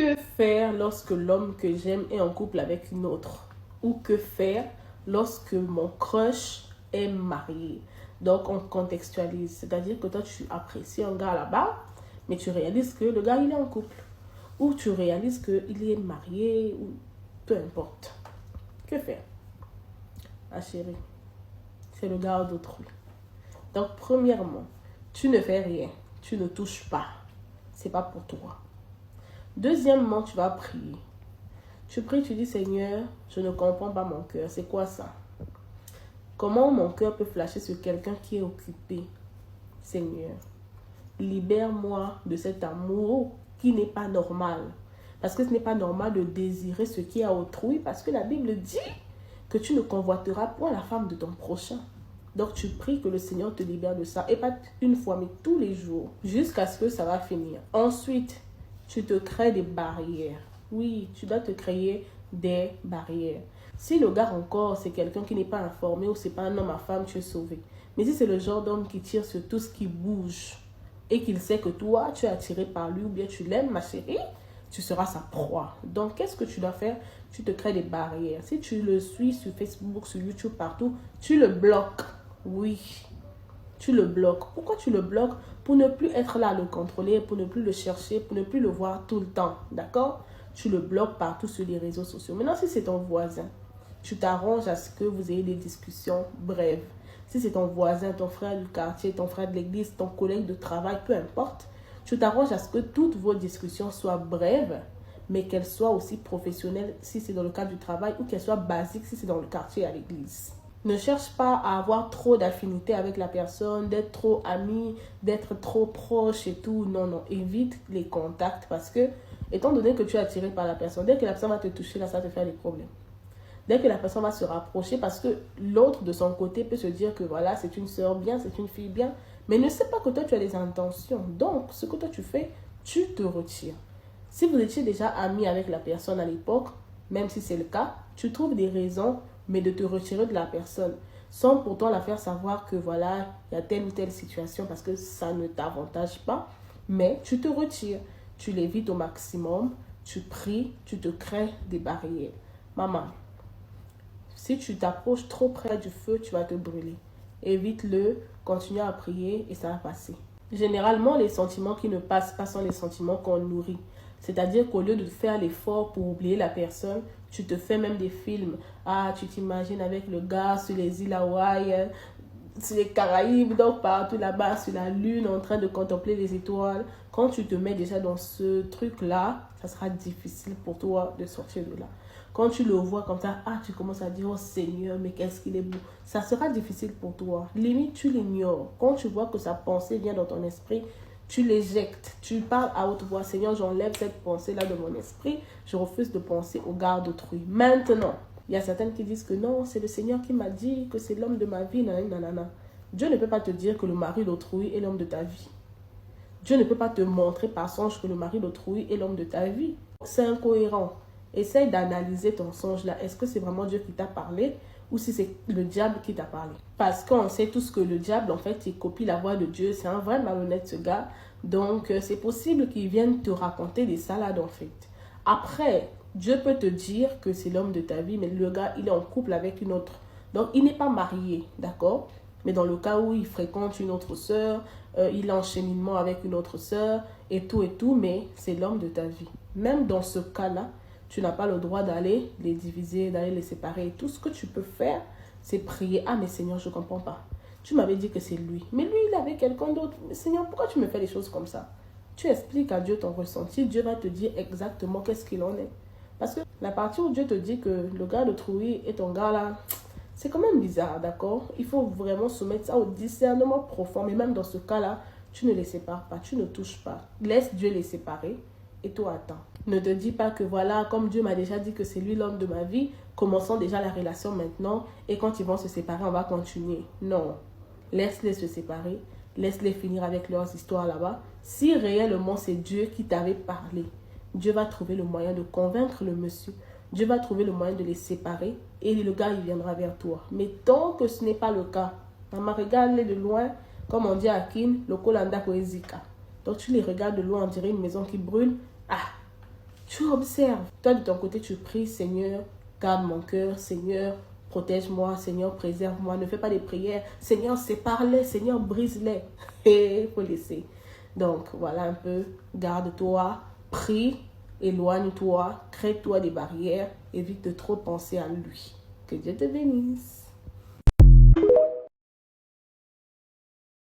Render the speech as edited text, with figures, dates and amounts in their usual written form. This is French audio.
Que faire lorsque l'homme que j'aime est en couple avec une autre? Ou que faire lorsque mon crush est marié? Donc, on contextualise. C'est-à-dire que toi, tu apprécies un gars là-bas, mais tu réalises que le gars, il est en couple. Ou tu réalises qu'il est marié, ou peu importe. Que faire? Ah chérie, c'est le gars d'autrui. Donc, premièrement, tu ne fais rien. Tu ne touches pas. C'est pas pour toi. Deuxièmement, tu vas prier. Tu pries, tu dis, Seigneur, je ne comprends pas mon cœur. C'est quoi ça? Comment mon cœur peut flasher sur quelqu'un qui est occupé? Seigneur, libère-moi de cet amour qui n'est pas normal. Parce que ce n'est pas normal de désirer ce qui est à autrui. Parce que la Bible dit que tu ne convoiteras point la femme de ton prochain. Donc tu pries que le Seigneur te libère de ça. Et pas une fois, mais tous les jours. Jusqu'à ce que ça va finir. Ensuite, tu te crées des barrières. Oui, tu dois te créer des barrières. Si le gars encore, c'est quelqu'un qui n'est pas informé ou c'est pas un homme à femme, tu es sauvé. Mais si c'est le genre d'homme qui tire sur tout ce qui bouge et qu'il sait que toi, tu es attiré par lui ou bien tu l'aimes, ma chérie, tu seras sa proie. Donc, qu'est-ce que tu dois faire? Tu te crées des barrières. Si tu le suis sur Facebook, sur YouTube, partout, tu le bloques. Oui, tu le bloques. Pourquoi tu le bloques? Pour ne plus être là à le contrôler, pour ne plus le chercher, pour ne plus le voir tout le temps. D'accord? Tu le bloques partout sur les réseaux sociaux. Maintenant, si c'est ton voisin, tu t'arranges à ce que vous ayez des discussions brèves. Si c'est ton voisin, ton frère du quartier, ton frère de l'église, ton collègue de travail, peu importe, tu t'arranges à ce que toutes vos discussions soient brèves, mais qu'elles soient aussi professionnelles si c'est dans le cadre du travail ou qu'elles soient basiques si c'est dans le quartier à l'église. Ne cherche pas à avoir trop d'affinité avec la personne, d'être trop ami, d'être trop proche et tout. Non, non, évite les contacts parce que, étant donné que tu es attiré par la personne, dès que la personne va te toucher, là, ça va te faire des problèmes. Dès que la personne va se rapprocher, parce que l'autre de son côté peut se dire que voilà, c'est une sœur bien, c'est une fille bien, mais ne sait pas que toi tu as des intentions. Donc, ce que toi tu fais, tu te retires. Si vous étiez déjà ami avec la personne à l'époque, même si c'est le cas, tu trouves des raisons, mais de te retirer de la personne, sans pourtant la faire savoir que voilà, il y a telle ou telle situation parce que ça ne t'avantage pas, mais tu te retires, tu l'évites au maximum, tu pries, tu te crées des barrières. Maman, si tu t'approches trop près du feu, tu vas te brûler. Évite-le, continue à prier et ça va passer. Généralement, les sentiments qui ne passent pas sont les sentiments qu'on nourrit. C'est-à-dire qu'au lieu de faire l'effort pour oublier la personne, tu te fais même des films. Ah, tu t'imagines avec le gars sur les îles Hawaï, sur les Caraïbes, donc partout là-bas, sur la lune, en train de contempler les étoiles. Quand tu te mets déjà dans ce truc-là, ça sera difficile pour toi de sortir de là. Quand tu le vois comme ça, ah, tu commences à dire, oh Seigneur, mais qu'est-ce qu'il est beau. Ça sera difficile pour toi. Limite, tu l'ignores. Quand tu vois que sa pensée vient dans ton esprit, tu l'éjectes. Tu parles à haute voix, Seigneur, j'enlève cette pensée-là de mon esprit. Je refuse de penser au gars d'autrui. Maintenant, il y a certaines qui disent que non, c'est le Seigneur qui m'a dit que c'est l'homme de ma vie. Nanana. Dieu ne peut pas te dire que le mari d'autrui est l'homme de ta vie. Dieu ne peut pas te montrer par songe que le mari d'autrui est l'homme de ta vie. C'est incohérent. Essaye d'analyser ton songe là. Est-ce que c'est vraiment Dieu qui t'a parlé ou si c'est le diable qui t'a parlé? Parce qu'on sait tous que le diable, en fait, il copie la voix de Dieu. C'est un vrai malhonnête, ce gars. Donc, c'est possible qu'il vienne te raconter des salades, en fait. Après, Dieu peut te dire que c'est l'homme de ta vie, mais le gars, il est en couple avec une autre. Donc, il n'est pas marié, d'accord? Mais dans le cas où il fréquente une autre sœur, il est en cheminement avec une autre sœur, et tout, mais c'est l'homme de ta vie. Même dans ce cas-là, tu n'as pas le droit d'aller les diviser, d'aller les séparer. Tout ce que tu peux faire, c'est prier. Ah, mais Seigneur, je ne comprends pas. Tu m'avais dit que c'est lui. Mais lui, il avait quelqu'un d'autre. Mais Seigneur, pourquoi tu me fais des choses comme ça? Tu expliques à Dieu ton ressenti. Dieu va te dire exactement qu'est-ce qu'il en est. Parce que la partie où Dieu te dit que le gars d'autrui est ton gars là, c'est quand même bizarre, d'accord? Il faut vraiment soumettre ça au discernement profond. Mais même dans ce cas-là, tu ne les sépares pas, tu ne touches pas. Laisse Dieu les séparer et toi attends. Ne te dis pas que voilà, comme Dieu m'a déjà dit que c'est lui l'homme de ma vie, commençons déjà la relation maintenant et quand ils vont se séparer, on va continuer. Non, laisse-les se séparer, laisse-les finir avec leurs histoires là-bas. Si réellement c'est Dieu qui t'avait parlé, Dieu va trouver le moyen de convaincre le monsieur. Dieu va trouver le moyen de les séparer et le gars, il viendra vers toi. Mais tant que ce n'est pas le cas, maman, regarde-les de loin, comme on dit à Kin, le kolanda koezika. Donc tu les regardes de loin, on dirait une maison qui brûle. Ah, Tu observes. Toi, de ton côté, tu pries, Seigneur, garde mon cœur, Seigneur, protège-moi, Seigneur, préserve-moi. Ne fais pas des prières. Seigneur, sépare-les, Seigneur, brise-les. Et il faut laisser. Donc, voilà un peu. Garde-toi, prie, éloigne-toi, crée-toi des barrières, évite de trop penser à lui. Que Dieu te bénisse.